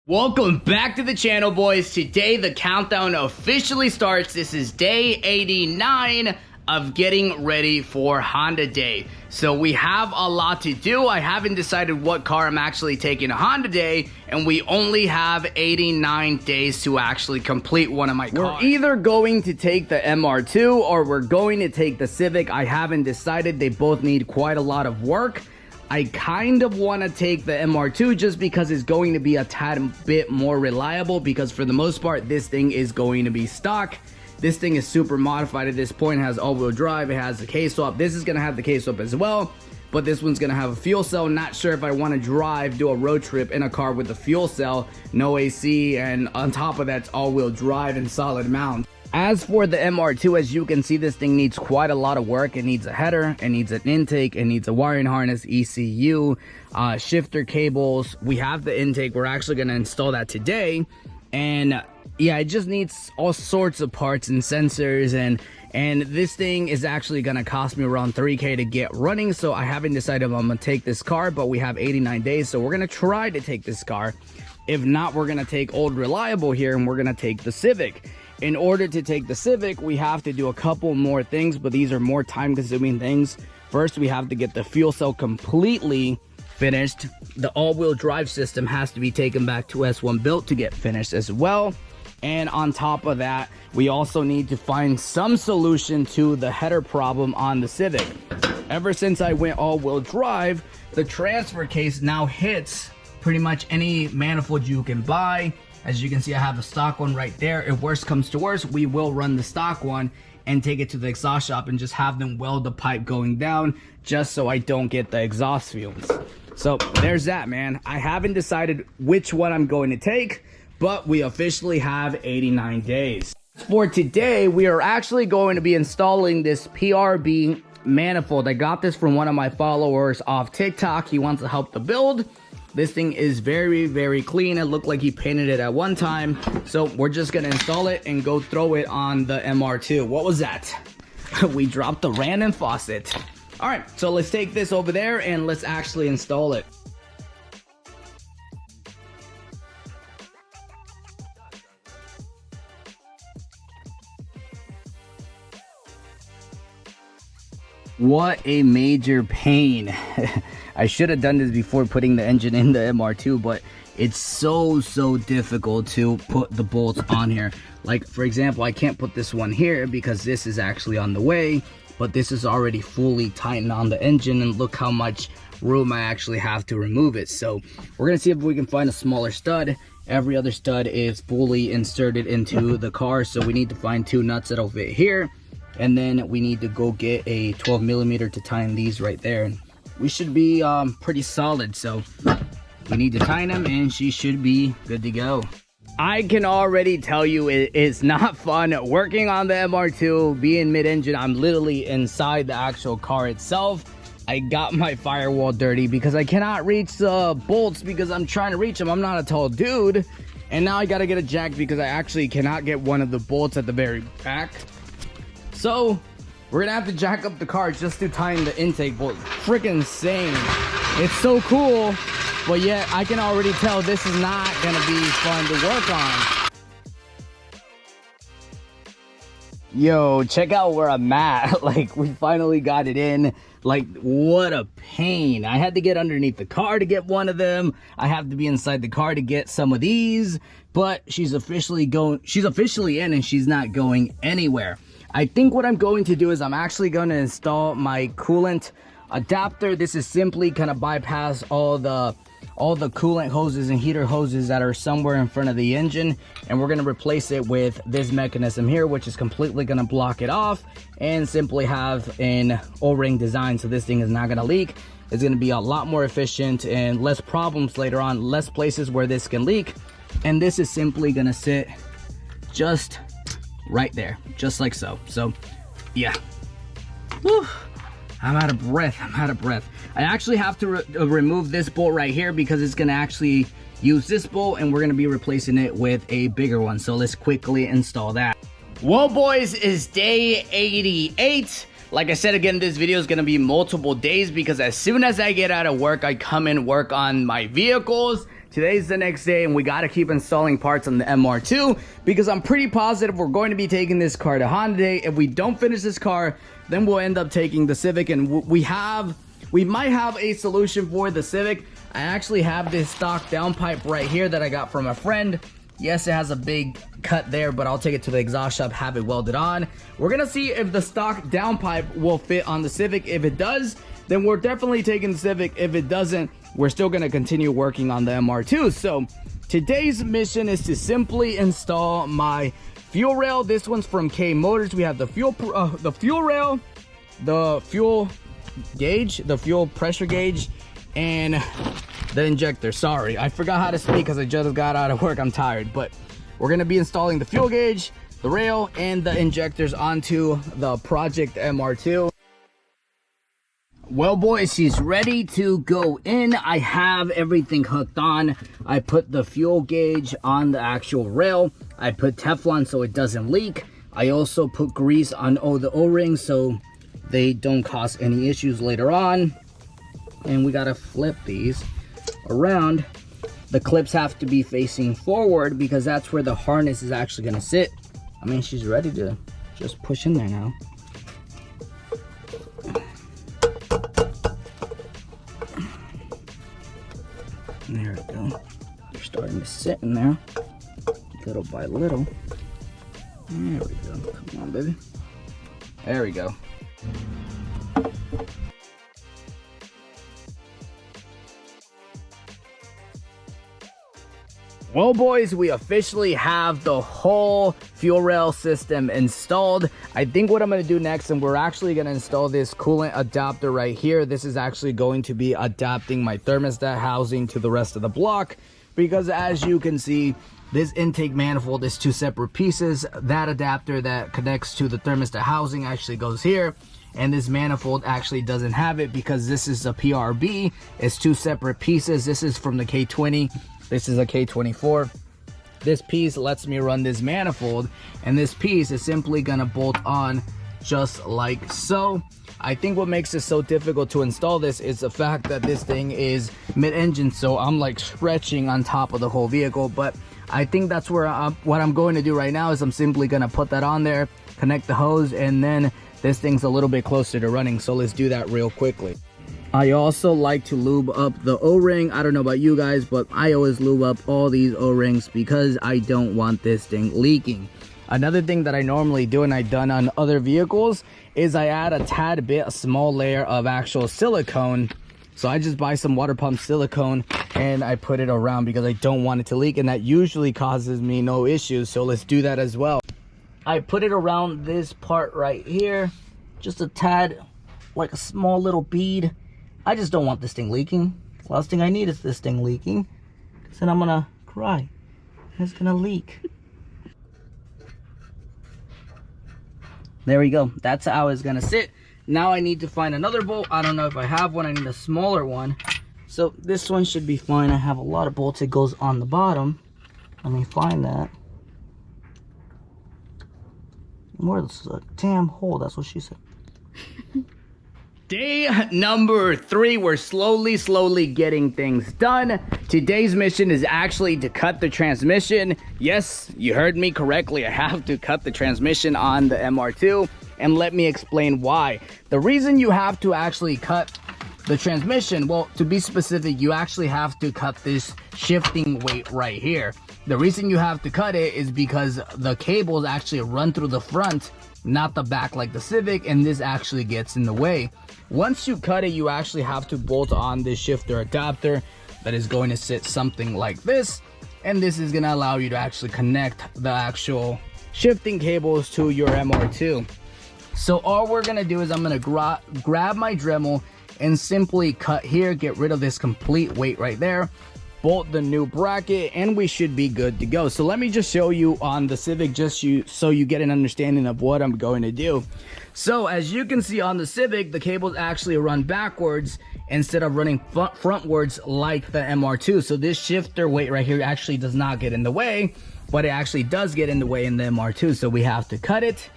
Welcome back to the channel, boys. Today the countdown officially starts. This is day 89 of getting ready for Honda Day. So we have a lot to do. I haven't decided what car I'm actually taking to Honda Day, and we only have 89 days to actually complete one of my cars. We're either going to take the MR2 or we're going to take the Civic. I haven't decided. They both need quite a lot of work. I kind of want to take the MR2 just because it's going to be a tad bit more reliable, because for the most part this thing is going to be stock. This thing is super modified at this point. It has all-wheel drive, it has the K-swap. This is going to have the K-swap as well, but this one's going to have a fuel cell. Not sure if I want to do a road trip in a car with a fuel cell, no AC, and on top of that, it's all-wheel drive and solid mount. As for the MR2, as you can see, this thing needs quite a lot of work. It needs a header, it needs an intake, it needs a wiring harness, ECU, shifter cables. We have the intake. We're actually going to install that today. And yeah, it just needs all sorts of parts and sensors, and this thing is actually going to cost me around $3K to get running. So I haven't decided if I'm going to take this car, but we have 89 days. So we're going to try to take this car. If not, we're going to take old reliable here, and we're going to take the Civic. In order to take the Civic, we have to do a couple more things, but these are more time-consuming things. First, we have to get the fuel cell completely finished. The all-wheel drive system has to be taken back to S1 built to get finished as well. And on top of that, we also need to find some solution to the header problem on the Civic. Ever since I went all-wheel drive, the transfer case now hits pretty much any manifold you can buy. As you can see, I have a stock one right there. If worst comes to worst, we will run the stock one and take it to the exhaust shop and just have them weld the pipe going down, just so I don't get the exhaust fumes. So there's that, man. I haven't decided which one I'm going to take, but we officially have 89 days. For today, we are actually going to be installing this PRB manifold. I got this from one of my followers off TikTok. He wants to help the build. This thing is very, very clean. It looked like he painted it at one time. So we're just going to install it and go throw it on the MR2. What was that? We dropped the random faucet. All right, so let's take this over there and let's actually install it. What a major pain. I should have done this before putting the engine in the MR2, but it's so difficult to put the bolts on here. Like, for example, I can't put this one here because this is actually on the way, but this is already fully tightened on the engine, and look how much room I actually have to remove it. So we're gonna see if we can find a smaller stud. Every other stud is fully inserted into the car, so we need to find two nuts that'll fit here. And then we need to go get a 12mm to tighten these right there. We should be pretty solid, so we need to tighten them and she should be good to go. I can already tell you it is not fun working on the MR2, being mid-engine. I'm literally inside the actual car itself. I got my firewall dirty because I cannot reach the bolts because I'm trying to reach them. I'm not a tall dude. And now I gotta get a jack because I actually cannot get one of the bolts at the very back. So we're gonna have to jack up the car just to tighten the intake bolt. Freaking insane. It's so cool, but yet I can already tell this is not gonna be fun to work on. Yo, check out where I'm at. Like, we finally got it in. Like, what a pain. I had to get underneath the car to get one of them. I have to be inside the car to get some of these, but she's officially in and she's not going anywhere. I think what I'm going to do is I'm actually going to install my coolant adapter. This is simply going to bypass all the coolant hoses and heater hoses that are somewhere in front of the engine, and we're going to replace it with this mechanism here, which is completely going to block it off and simply have an O-ring design, so this thing is not going to leak. It's going to be a lot more efficient and less problems later on, less places where this can leak. And this is simply going to sit just right there, just like so. So yeah. Whew. I'm out of breath. I actually have to remove this bolt right here because it's gonna actually use this bolt, and we're gonna be replacing it with a bigger one. So let's quickly install that. Well, boys, is day 88. Like I said, again, this video is going to be multiple days because as soon as I get out of work, I come and work on my vehicles. today's the next day and we got to keep installing parts on the MR2 because I'm pretty positive we're going to be taking this car to Honda Day. If we don't finish this car, then we'll end up taking the Civic, and we might have a solution for the Civic. I actually have this stock downpipe right here that I got from a friend. Yes, it has a big cut there, but I'll take it to the exhaust shop, have it welded on. We're gonna see if the stock downpipe will fit on the Civic. If it does, then we're definitely taking the Civic. If it doesn't, we're still gonna continue working on the MR2. So today's mission is to simply install my fuel rail. This one's from K Motors. We have the fuel rail, the fuel gauge, the fuel pressure gauge, and the injector. Sorry, I forgot how to speak because I just got out of work. I'm tired, but we're gonna be installing the fuel gauge, the rail, and the injectors onto the Project MR2. Well, boys, she's ready to go in. I have everything hooked on. I put the fuel gauge on the actual rail. I put Teflon so it doesn't leak. I also put grease on all the O-rings so they don't cause any issues later on. And we gotta flip these around. The clips have to be facing forward because that's where the harness is actually gonna sit. I mean, she's ready to just push in there now. There we go. They're starting to sit in there little by little. There we go. Come on, baby. There we go. Well, boys, we officially have the whole fuel rail system installed. I think what I'm going to do next, and we're actually going to install this coolant adapter right here. This is actually going to be adapting my thermostat housing to the rest of the block, because as you can see, this intake manifold is two separate pieces. That adapter that connects to the thermostat housing actually goes here, and this manifold actually doesn't have it because this is a PRB. It's two separate pieces. This is from the K20. This is a K24. This piece lets me run this manifold, and this piece is simply gonna bolt on just like so. I think what makes it so difficult to install this is the fact that this thing is mid-engine, so I'm like stretching on top of the whole vehicle. But I think that's where what I'm going to do right now is I'm simply gonna put that on there, connect the hose, and then this thing's a little bit closer to running. So let's do that real quickly. I also like to lube up the O-ring. I don't know about you guys, but I always lube up all these O-rings because I don't want this thing leaking. Another thing that I normally do, and I've done on other vehicles, is I add a small layer of actual silicone. So I just buy some water pump silicone and I put it around because I don't want it to leak, and that usually causes me no issues. So let's do that as well. I put it around this part right here, just a tad, like a small little bead. I just don't want this thing leaking. Last thing I need is this thing leaking, because then I'm gonna cry and it's gonna leak. There we go. That's how it's gonna sit. Now I need to find another bolt. I don't know if I have one. I need a smaller one. So this one should be fine. I have a lot of bolts. It goes on the bottom. Let me find that. Where's the damn hole? That's what she said. Day number 3, we're slowly getting things done. Today's mission is actually to cut the transmission. Yes, you heard me correctly. I have to cut the transmission on the MR2, and let me explain why. The reason you have to actually cut the transmission, well, to be specific, you actually have to cut this shifting weight right here. The reason you have to cut it is because the cables actually run through the front, not the back like the Civic, and this actually gets in the way. Once you cut it, you actually have to bolt on this shifter adapter that is going to sit something like this, and this is going to allow you to actually connect the actual shifting cables to your MR2. So all we're going to do is I'm going to grab my Dremel and simply cut here, get rid of this complete weight right there, bolt the new bracket, and we should be good to go. So let me just show you on the Civic, so you get an understanding of what I'm going to do. So as you can see on the Civic, the cables actually run backwards instead of running frontwards like the MR2. So this shifter weight right here actually does not get in the way, but it actually does get in the way in the MR2. So we have to cut it,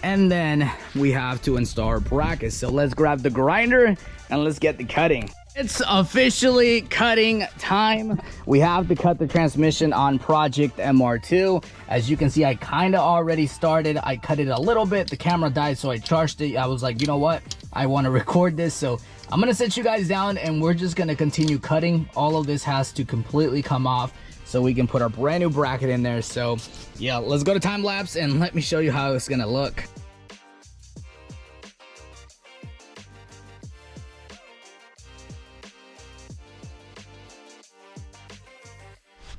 and then we have to install our brackets. So let's grab the grinder and let's get the cutting. It's officially cutting time. We have to cut the transmission on Project MR2. As you can see, I kind of already started. I cut it a little bit. The camera died, so I charged it. I was like, you know what? I want to record this. So I'm going to sit you guys down and we're just going to continue cutting. All of this has to completely come off so we can put our brand new bracket in there. So yeah, let's go to time lapse and let me show you how it's going to look.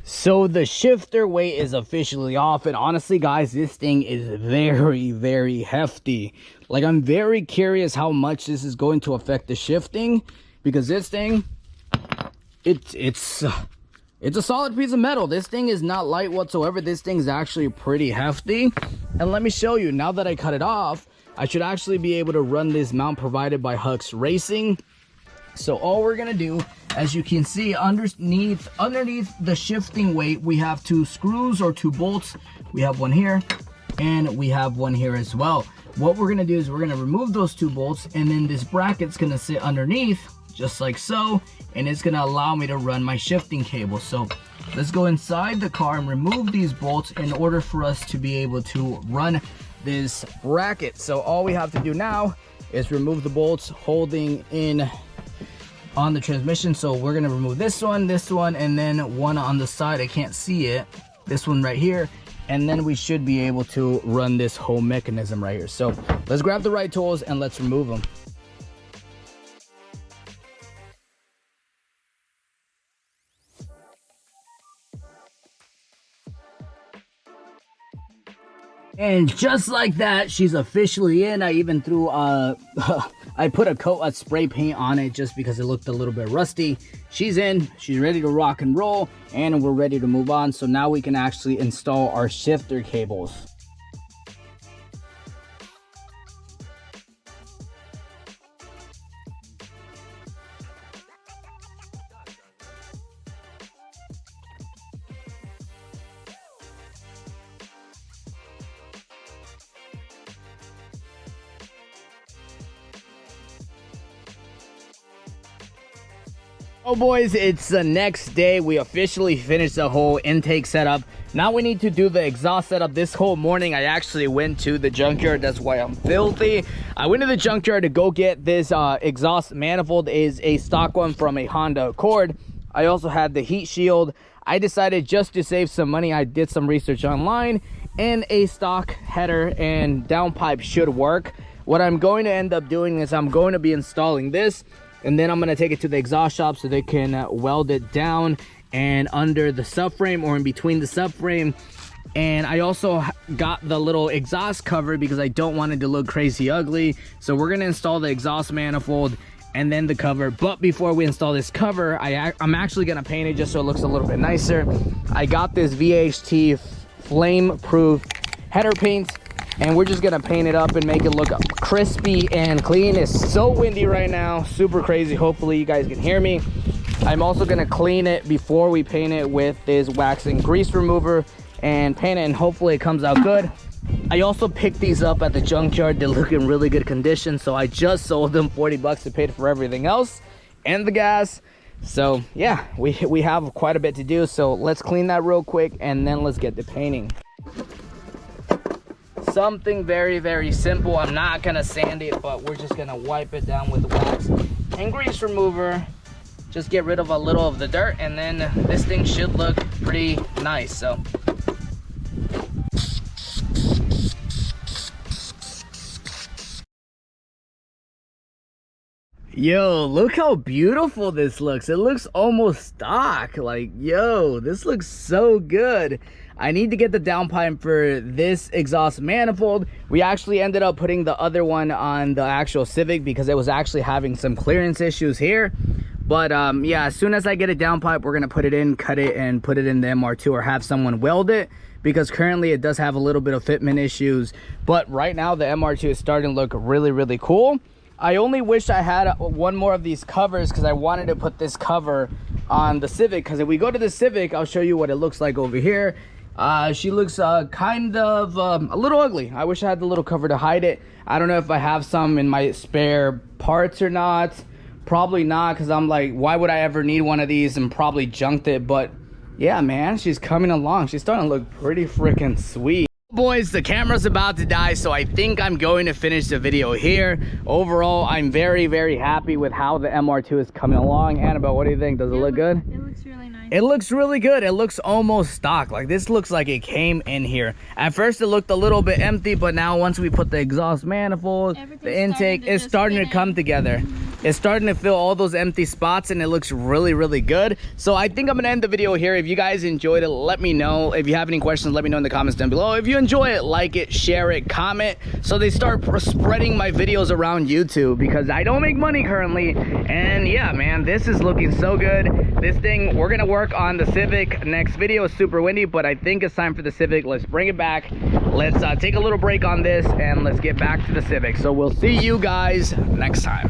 So the shifter weight is officially off, and honestly guys, this thing is very hefty. Like, I'm very curious how much this is going to affect the shifting, because this thing, it's a solid piece of metal. This thing is not light whatsoever. This thing is actually pretty hefty. And let me show you, now that I cut it off, I should actually be able to run this mount provided by Hux Racing. So all we're gonna do, as you can see, underneath the shifting weight, we have 2 screws or 2 bolts. We have one here and we have one here as well. What we're gonna do is we're gonna remove those 2 bolts, and then this bracket's gonna sit underneath just like so, and it's gonna allow me to run my shifting cable. So let's go inside the car and remove these bolts in order for us to be able to run this bracket. So all we have to do now is remove the bolts holding in on the transmission. So we're gonna remove this one, and then one on the side. I can't see it. This one right here, and then we should be able to run this whole mechanism right here. So let's grab the right tools and let's remove them. And just like that, she's officially in. I even threw I put a coat of spray paint on it just because it looked a little bit rusty. She's in, she's ready to rock and roll, and we're ready to move on. So now we can actually install our shifter cables. Oh boys, it's the next day. We officially finished the whole intake setup. Now we need to do the exhaust setup. This whole morning I actually went to the junkyard. That's why I'm filthy. I went to the junkyard to go get this exhaust manifold. Is a stock one from a Honda Accord. I also had the heat shield. I decided just to save some money, I did some research online, and a stock header and downpipe should work. What I'm going to end up doing is I'm going to be installing this, and then I'm going to take it to the exhaust shop so they can weld it down and under the subframe or in between the subframe. And I also got the little exhaust cover because I don't want it to look crazy ugly. So we're going to install the exhaust manifold and then the cover. But before we install this cover, I'm actually going to paint it just so it looks a little bit nicer. I got this VHT flame proof header paint, and we're just gonna paint it up and make it look crispy and clean. It's so windy right now, super crazy. Hopefully you guys can hear me. I'm also gonna clean it before we paint it with this wax and grease remover and paint it, and hopefully it comes out good. I also picked these up at the junkyard. They look in really good condition, so I just sold them 40 bucks to pay for everything else and the gas. So yeah, we have quite a bit to do, so let's clean that real quick and then let's get to painting. Something very simple. I'm not gonna sand it, but we're just gonna wipe it down with the wax and grease remover. Just get rid of a little of the dirt, and then this thing should look pretty nice. So yo, look how beautiful this looks. It looks almost stock. Like, yo, this looks so good. I need to get the downpipe for this exhaust manifold. We actually ended up putting the other one on the actual Civic because it was actually having some clearance issues here. But yeah, as soon as I get a downpipe, we're gonna put it in, cut it, and put it in the MR2 or have someone weld it, because currently it does have a little bit of fitment issues. But right now the MR2 is starting to look really cool. I only wish I had one more of these covers because I wanted to put this cover on the Civic, because if we go to the Civic, I'll show you what it looks like over here. She looks kind of a little ugly. I wish I had the little cover to hide it. I don't know if I have some in my spare parts or not. Probably not, because I'm like, why would I ever need one of these, and probably junked it. But yeah, man, she's coming along. She's starting to look pretty freaking sweet. Boys, the camera's about to die, so I think I'm going to finish the video here. Overall, I'm very, very happy with how the MR2 is coming along. Annabelle, what do you think? Does it look good? It looks really nice. It looks really good. It looks almost stock. Like, this looks like it came in here. At first, it looked a little bit empty, but now once we put the exhaust manifold, the intake, it's starting to come together. It's starting to fill all those empty spots, and it looks really, really good. So I think I'm gonna end the video here. If you guys enjoyed it, let me know. If you have any questions, let me know in the comments down below. If you enjoy it, like it, share it, comment, so they start spreading my videos around YouTube, because I don't make money currently. And yeah, man, this is looking so good. This thing, we're gonna work on the Civic next video. It's super windy, but I think it's time for the Civic. Let's bring it back. Let's take a little break on this, and let's get back to the Civic. So we'll see you guys next time.